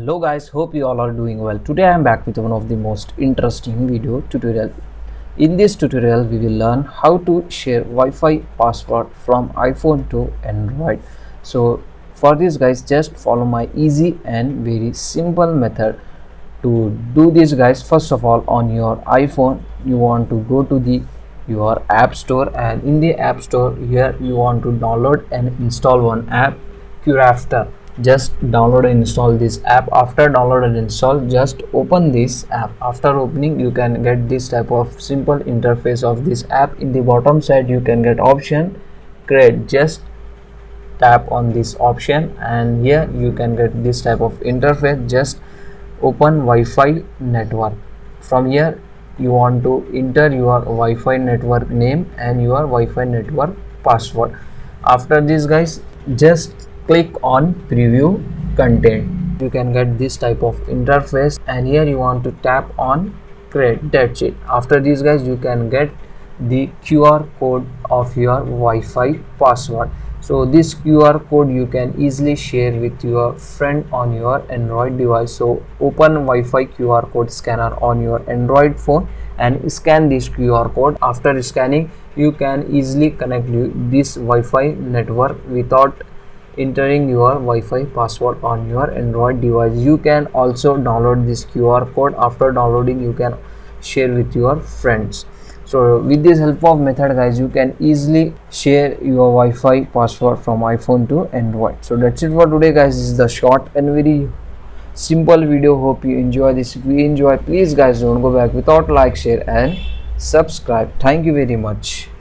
Hello guys, hope you all are doing well. Today I am back with one of the most interesting video tutorial. In this tutorial we will learn how to share Wi-Fi password from iPhone to Android. So for this guys, just follow my easy and very simple method to do this guys. First of all, on your iPhone you want to go to your app store, and in the app store here you want to download and install one app, Crafter. Just download and install this app. After download and install, just open this app. After opening, you can get this type of simple interface of this app. In the bottom side you can get option create. Just tap on this option and here you can get this type of interface. Just open Wi-Fi network. From here you want to enter your Wi-Fi network name and your Wi-Fi network password. After this guys, just click on preview content. You can get this type of interface and here you want to tap on create. That's it. After this guys, you can get the QR code of your Wi-Fi password. So this QR code you can easily share with your friend on your Android device. So open Wi-Fi QR code scanner on your Android phone and scan this QR code. After scanning, you can easily connect this Wi-Fi network without entering your Wi-Fi password on your Android device. You can also download this QR code. After downloading, you can share with your friends. So with this help of method guys, you can easily share your Wi-Fi password from iPhone to Android. So that's it for today guys. This is the short and very simple video. Hope you enjoy this. If you enjoy, please guys don't go back without like, share and subscribe. Thank you very much.